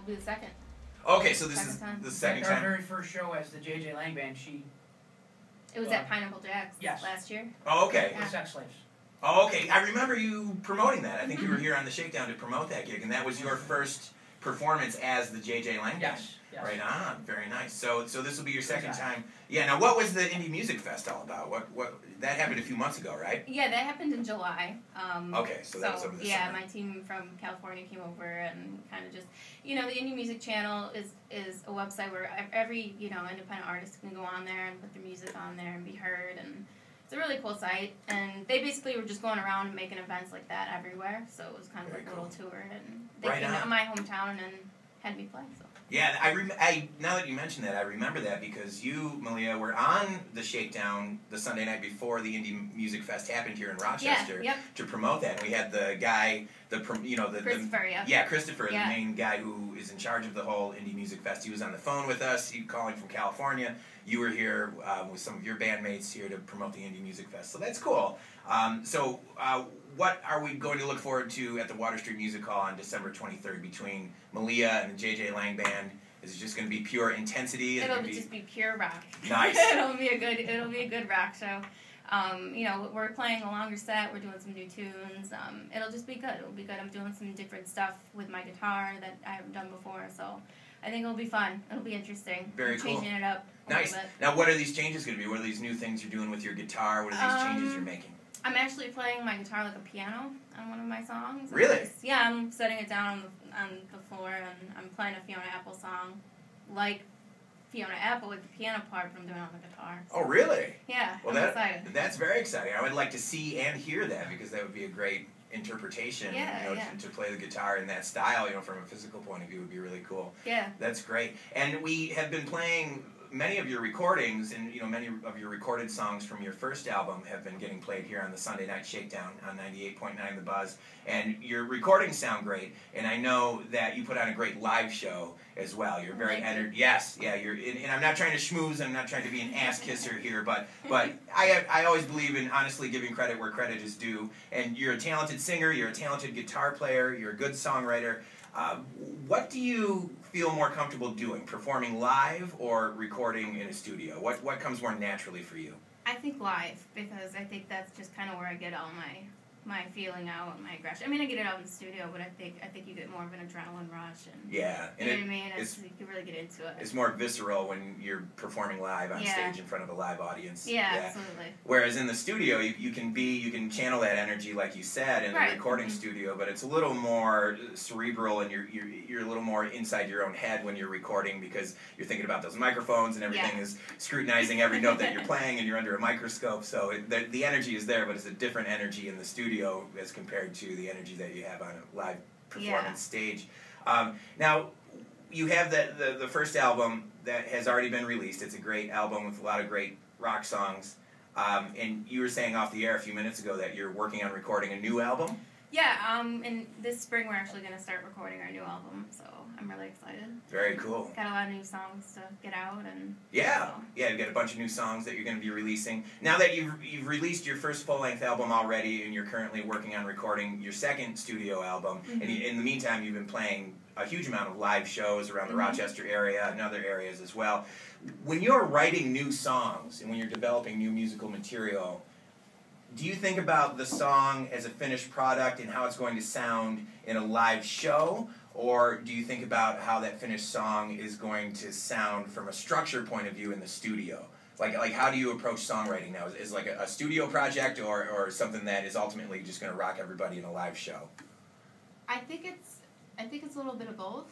be the second. Okay, so this Second is time. the second Our time. very first show as the J.J. Lang Band, It was at Pineapple Jack's last year. Oh, okay. the Sex Slaves. Oh, okay. I remember you promoting that. I think you were here on the Shakedown to promote that gig, and that was your first performance as the J.J. Lang Band. Yes. Right on. Very nice. So this will be your second time. Yeah. Now, what was the Indie Music Fest all about? What that happened a few months ago, right? Yeah, that happened in July. Okay, so that was over the summer. My team from California came over and kind of just, the Indie Music Channel is a website where every, independent artist can go on there and put their music on there and be heard, and it's a really cool site. And they basically were just going around and making events like that everywhere, so it was kind of a little tour, and they came to my hometown and had me play, so. Yeah, now that you mention that, I remember that because you, Melia, were on the Shakedown the Sunday night before the Indie Music Fest happened here in Rochester to promote that. And we had the guy, Christopher, Christopher, the main guy who is in charge of the whole Indie Music Fest. He was on the phone with us, he calling from California. You were here with some of your bandmates here to promote the Indie Music Fest, so that's cool. What are we going to look forward to at the Water Street Music Hall on December 23rd between Melia and the J.J. Lang Band? Is it just going to be pure intensity? It'll just be pure rock. Nice. It'll be a good rock show. We're playing a longer set. We're doing some new tunes. It'll just be good. It'll be good. I'm doing some different stuff with my guitar that I haven't done before, so I think it'll be fun. It'll be interesting. Very cool. Changing it up a nice. little bit. Now, what are these changes going to be? What are these new things you're doing with your guitar? What are these changes you're making? I'm actually playing my guitar like a piano on one of my songs. Really? Yeah, I'm setting it down on the floor, and I'm playing a Fiona Apple song like Fiona Apple with the piano part, but I'm doing it on the guitar. So. Oh, really? Yeah, well, I'm excited. That's very exciting. I would like to see and hear that because that would be a great interpretation. To play the guitar in that style, from a physical point of view, would be really cool. Yeah. That's great. And we have been playing many of your recordings, and many of your recorded songs from your first album have been getting played here on the Sunday Night Shakedown on 98.9 The Buzz. And your recordings sound great, and I know that you put on a great live show as well. You're very Yes, yeah. And I'm not trying to schmooze. I'm not trying to be an ass kisser here, but I always believe in honestly giving credit where credit is due. And you're a talented singer. You're a talented guitar player. You're a good songwriter. What do you feel more comfortable doing, performing live or recording in a studio? What comes more naturally for you? I think live, because I think that's just kind of where I get all my feeling out and my aggression. I mean, I get it out in the studio, but I think you get more of an adrenaline rush, and you know what I mean. You can really get into it. It's more visceral when you're performing live on stage in front of a live audience. Yeah, absolutely. Whereas in the studio, you can channel that energy, like you said, in the recording studio, but it's a little more cerebral, and you're a little more inside your own head when you're recording because you're thinking about those microphones and everything is scrutinizing every note that you're playing, and you're under a microscope. So the energy is there, but it's a different energy in the studio as compared to the energy that you have on a live performance stage. Now, you have the first album that has already been released. It's a great album with a lot of great rock songs. And you were saying off the air a few minutes ago that you're working on recording a new album? Yeah, and this spring we're actually going to start recording our new album, so I'm really excited. Very cool. Got a lot of new songs to get out, and yeah, you've got a bunch of new songs that you're going to be releasing. Now that you've released your first full-length album already, and you're currently working on recording your second studio album, and in the meantime you've been playing a huge amount of live shows around the Rochester area and other areas as well. When you're writing new songs and when you're developing new musical material, do you think about the song as a finished product and how it's going to sound in a live show? Or do you think about how that finished song is going to sound from a structure point of view in the studio? Like how do you approach songwriting now? Is it like a studio project or something that is ultimately just going to rock everybody in a live show? I think it's a little bit of both.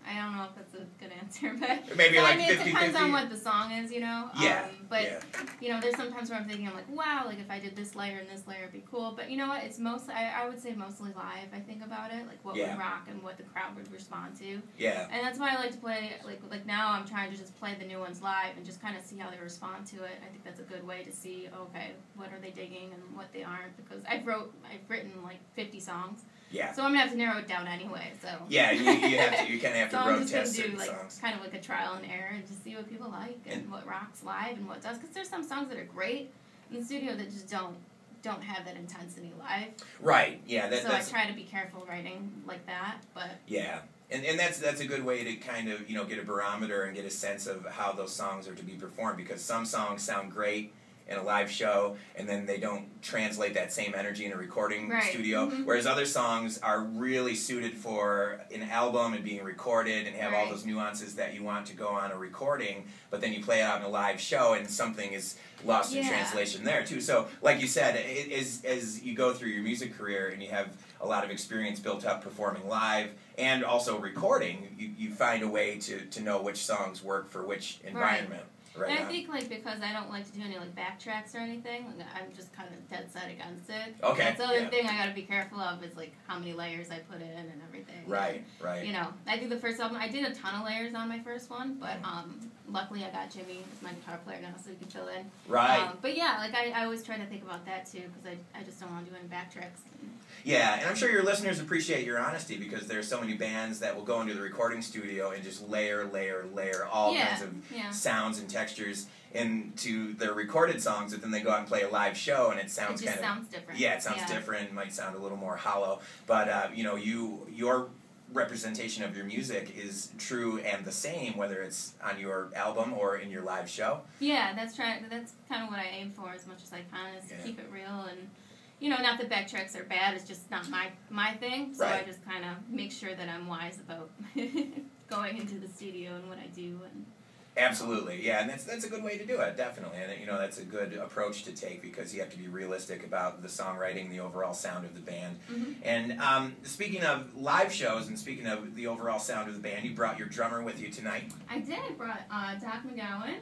I don't know if that's a good answer, but maybe so, like I mean, 50-50. It depends on what the song is, Yeah. There's sometimes where I'm thinking, I'm like, wow, like if I did this layer and this layer, it'd be cool. But you know what? It's mostly, I would say mostly live. I think about it, like what would rock and what the crowd would respond to. Yeah. And that's why I like to play, like now I'm trying to just play the new ones live and just kind of see how they respond to it. I think that's a good way to see, okay, what are they digging and what they aren't, because I've written like 50 songs. Yeah. So I'm gonna have to narrow it down anyway. So. Yeah, you kind of have to road test certain songs. songs. Kind of like a trial and error, and just see what people like and what rocks live and what does. Because there's some songs that are great in the studio that just don't have that intensity live. Right. Yeah. So I try to be careful writing like that, but. Yeah. And that's a good way to kind of, you know, get a barometer and get a sense of how those songs are to be performed, because some songs sound great in a live show, and then they don't translate that same energy in a recording studio, whereas other songs are really suited for an album and being recorded and have all those nuances that you want to go on a recording, but then you play it out in a live show and something is lost in translation there too. So like you said, as you go through your music career and you have a lot of experience built up performing live and also recording, you find a way to know which songs work for which environment. Right. And I think, like, because I don't like to do any, like, backtracks or anything, like, I'm just kind of dead set against it. Okay. That's the other thing I gotta be careful of is, like, how many layers I put in and everything. Right, and, right. You know, I did the first album. I did a ton of layers on my first one, but luckily I got Jimmy as my guitar player now, so he can fill in. Right. But yeah, like, I always try to think about that, too, because I just don't want to do any backtracks. Yeah, and I'm sure your listeners appreciate your honesty, because there are so many bands that will go into the recording studio and just layer all kinds of sounds and textures into their recorded songs, but then they go out and play a live show and it sounds sounds different. Yeah, it sounds different, might sound a little more hollow, but you know, your representation of your music is true and the same whether it's on your album or in your live show. Yeah, that's kind of what I aim for as much as I can, is to keep it real. And you know, not that backtracks are bad, it's just not my thing, so I just kind of make sure that I'm wise about going into the studio and what I do. And absolutely, yeah, and that's a good way to do it, definitely, and you know, that's a good approach to take, because you have to be realistic about the songwriting, the overall sound of the band. And speaking of live shows and speaking of the overall sound of the band, you brought your drummer with you tonight. I did. I brought Doc McGowan.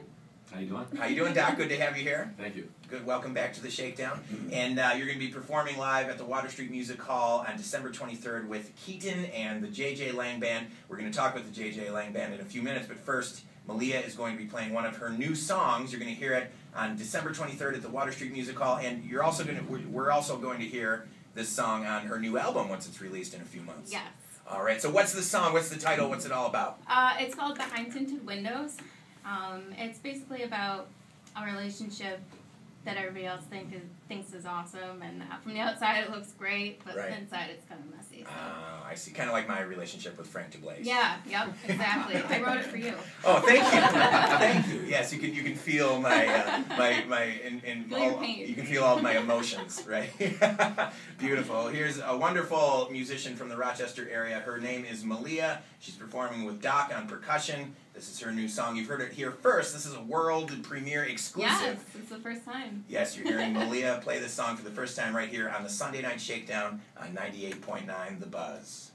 How you doing? How you doing, Doc? Good to have you here. Thank you. Good. Welcome back to the Shakedown. And you're going to be performing live at the Water Street Music Hall on December 23rd with Keaton and the J.J. Lang Band. We're going to talk with the J.J. Lang Band in a few minutes, but first, Melia is going to be playing one of her new songs. You're going to hear it on December 23rd at the Water Street Music Hall, and we're also going to hear this song on her new album once it's released in a few months. Yes. All right. So what's the song? What's the title? What's it all about? It's called Behind Tinted Windows. It's basically about a relationship that everybody else thinks is awesome, and from the outside it looks great, but inside it's kind of messy. So. I see. Kind of like my relationship with Frank DeBlaze. Yeah. Yep. Exactly. I wrote it for you. Oh, thank you. Thank you. Yes, you can feel my you can feel all of my emotions, right? Beautiful. Here's a wonderful musician from the Rochester area. Her name is Melia. She's performing with Doc on percussion. This is her new song. You've heard it here first. This is a world premiere exclusive. Yes, it's the first time. Yes, you're hearing Melia play this song for the first time right here on the Sunday Night Shakedown on 98.9 The Buzz.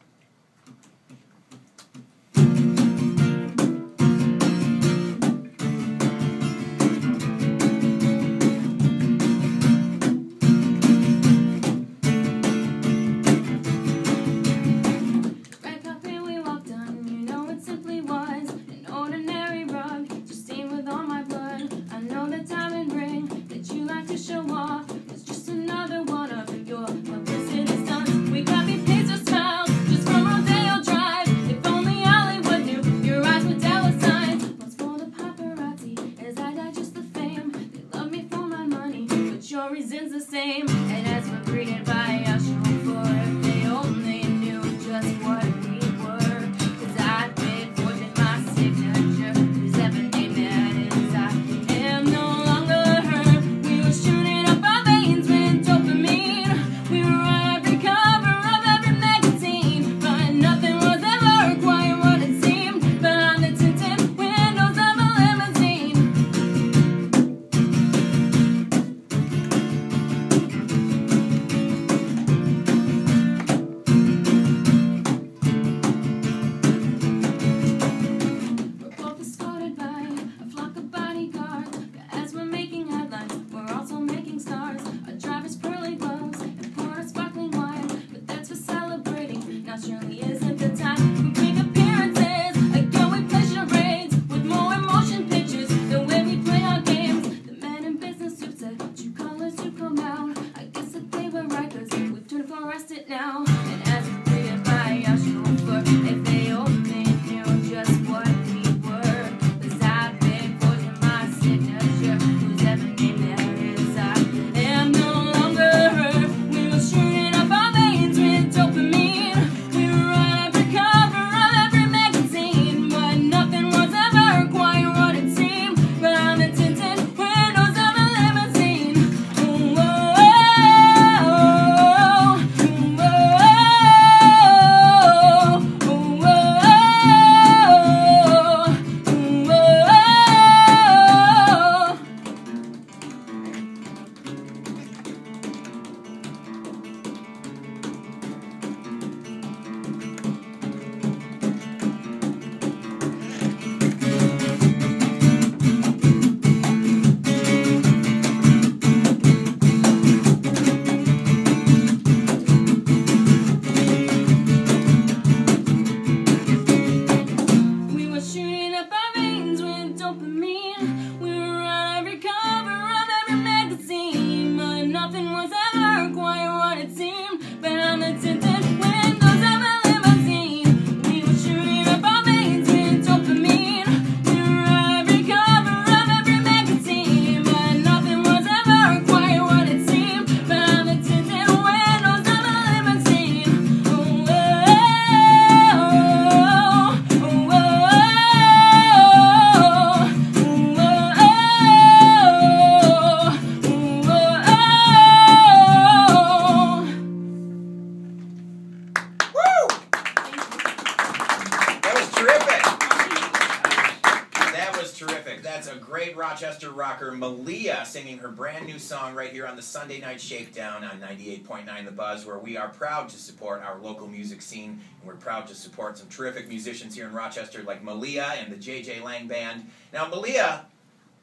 That's a great Rochester rocker, Melia, singing her brand new song right here on the Sunday Night Shakedown on 98.9 The Buzz, where we are proud to support our local music scene, and we're proud to support some terrific musicians here in Rochester like Melia and the J.J. Lang Band. Now, Melia,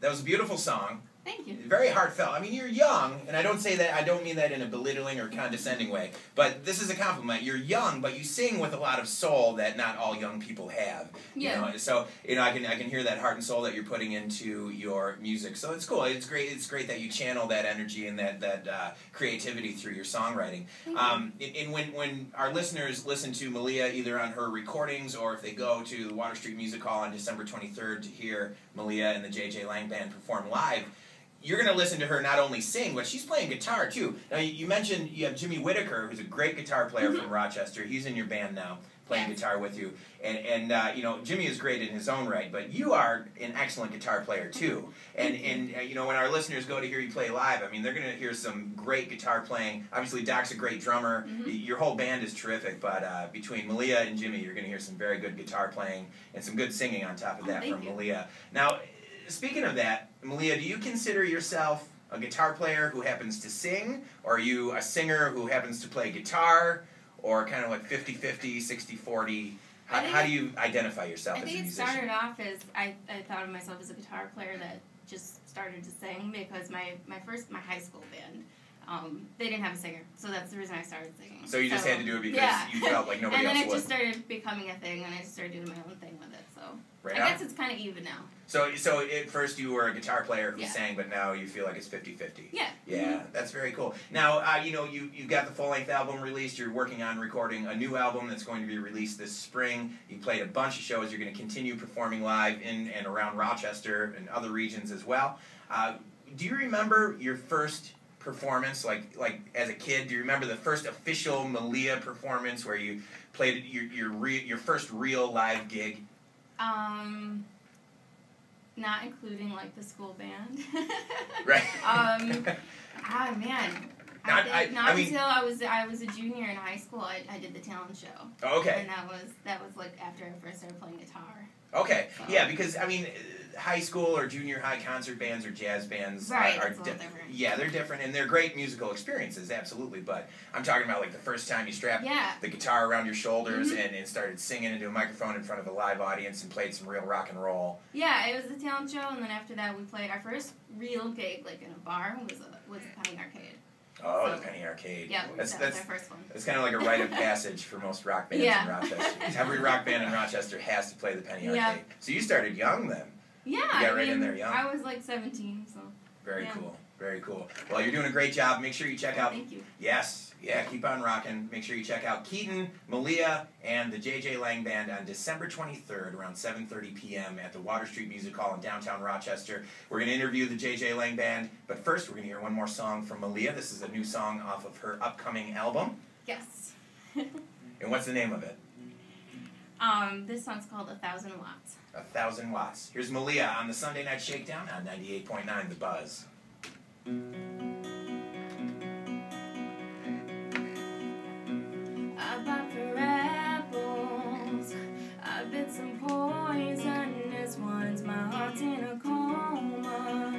that was a beautiful song. Thank you. Very heartfelt. I mean, you're young, and I don't mean that in a belittling or condescending way, but this is a compliment. You're young, but you sing with a lot of soul that not all young people have. Yeah. You know? So, I can hear that heart and soul that you're putting into your music. So it's cool. It's great. It's great that you channel that energy and that creativity through your songwriting. And when our listeners listen to Melia either on her recordings or if they go to the Water Street Music Hall on December 23rd to hear Melia and the J.J. Lang Band perform live, you're going to listen to her not only sing, but she's playing guitar, too. Now, you mentioned you have Jimmy Whitaker, who's a great guitar player from Rochester. He's in your band now, playing guitar with you. And Jimmy is great in his own right, but you are an excellent guitar player, too. And when our listeners go to hear you play live, I mean, they're going to hear some great guitar playing. Obviously, Doc's a great drummer. Your whole band is terrific, but between Melia and Jimmy, you're going to hear some very good guitar playing and some good singing on top of that from Melia. Now, speaking of that, Melia, do you consider yourself a guitar player who happens to sing, or are you a singer who happens to play guitar, or kind of like 50-50, 60-40? How do you identify yourself as a musician? I think it started off as, I thought of myself as a guitar player that just started to sing because my high school band, they didn't have a singer, so that's the reason I started singing. So you just had to do it because you felt like nobody else would. And then it just started becoming a thing, and I just started doing my own thing with it, so I guess it's kind of even now. So at first you were a guitar player who sang, but now you feel like it's 50-50. Yeah. Yeah, that's very cool. Now, you got the full-length album released. You're working on recording a new album that's going to be released this spring. You played a bunch of shows. You're going to continue performing live in and around Rochester and other regions as well. Do you remember your first performance, like as a kid? Do you remember the first official Melia performance where you played your first real live gig? Not including like the school band. Right. Man. Until I was a junior in high school. I did the talent show. Oh, okay. And that was like after I first started playing guitar. Okay. So. Yeah, because I mean, high school or junior high concert bands or jazz bands are different. Yeah, they're different, and they're great musical experiences, absolutely. But I'm talking about like the first time you strapped the guitar around your shoulders and started singing into a microphone in front of a live audience and played some real rock and roll. Yeah, it was the talent show, and then after that we played our first real gig, like in a bar, was a Penny Arcade. Oh, the Penny Arcade. Yeah, that's our first one. It's kind of like a rite of passage for most rock bands in Rochester. Every rock band in Rochester has to play the Penny Arcade. So you started young then. Yeah, you got right in there young. I was like 17, so. Very cool. Very cool. Well, you're doing a great job. Make sure you check out. Thank you. Yes. Yeah, keep on rocking. Make sure you check out Keaton, Melia, and the J.J. Lang Band on December 23rd around 7:30 p.m. at the Water Street Music Hall in downtown Rochester. We're going to interview the J.J. Lang Band, but first we're going to hear one more song from Melia. This is a new song off of her upcoming album. Yes. And what's the name of it? This song's called 1,000 Watts. 1,000 Watts. Here's Melia on the Sunday Night Shakedown on 98.9 The Buzz. I bought for apples, I bit some poisonous ones, my heart's in a coma,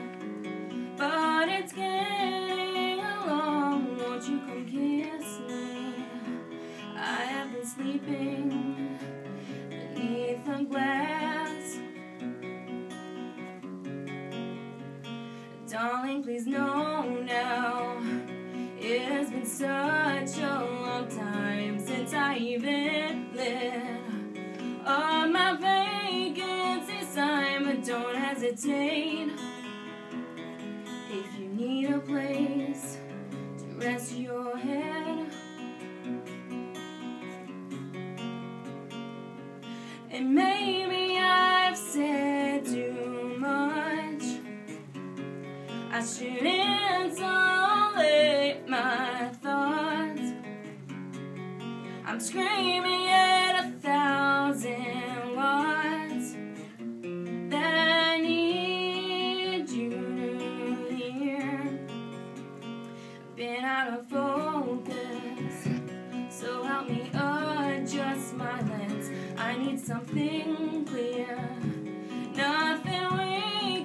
but it's getting along, won't you come kiss me? I have been sleeping beneath the glass. Darling, please know now, it has been such a long time since I even lit on my vacancy sign, but don't hesitate if you need a place to rest your head. And maybe I've said too much, I should isolate my thoughts. I'm screaming at 1,000 watts that I need you to hear. Been out of focus, so help me adjust my lens. I need something clear, nothing we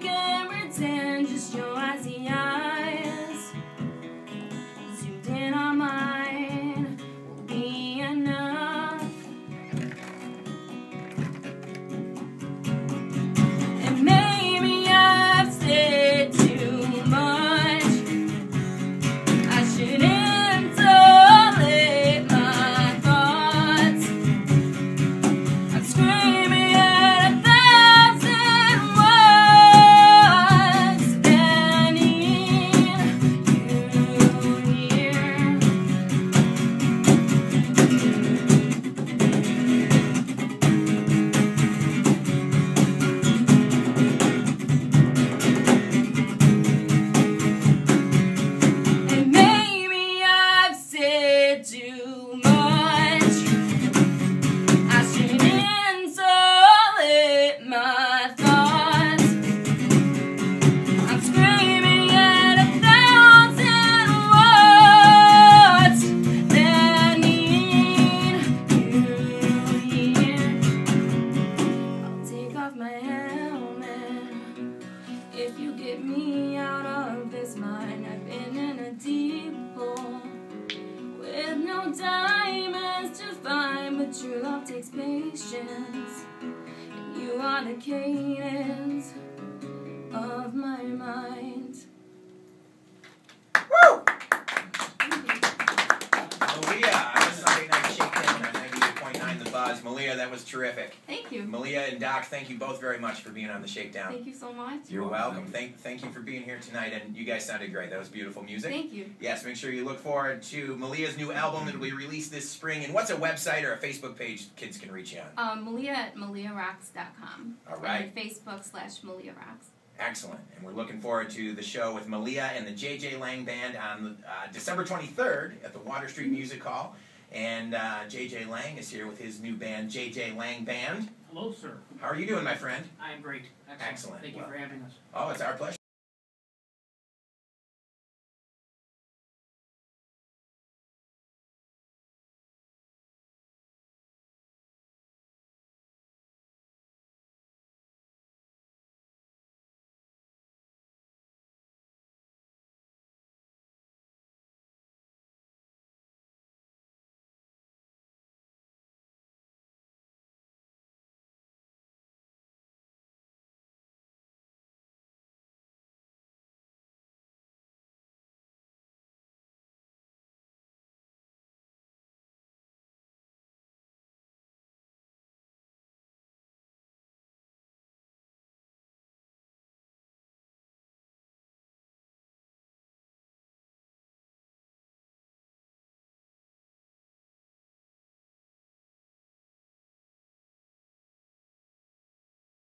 off my helmet. If you get me out of this mine, I've been in a deep hole with no diamonds to find, but true love takes patience, and you are the cadence of my mind. Woo! Melia, on a Sunday Night Shakedown on 98.9 The Buzz. Melia, that was terrific. Thank you. Melia and Doc, thank you both very much for being on the Shakedown. Thank you so much. You're welcome. Thank you for being here tonight, and you guys sounded great. That was beautiful music. Thank you. Yes, make sure you look forward to Melia's new album. It'll be released this spring. And what's a website or a Facebook page kids can reach you on? Melia at meliarocks.com. All right. And Facebook/Melia Rocks. Excellent. And we're looking forward to the show with Melia and the JJ Lang Band on December 23rd at the Water Street Music Hall. And JJ Lang is here with his new band, JJ Lang Band. Hello, sir. How are you doing, my friend? I am great. Excellent. Thank you for having us. Oh, it's our pleasure.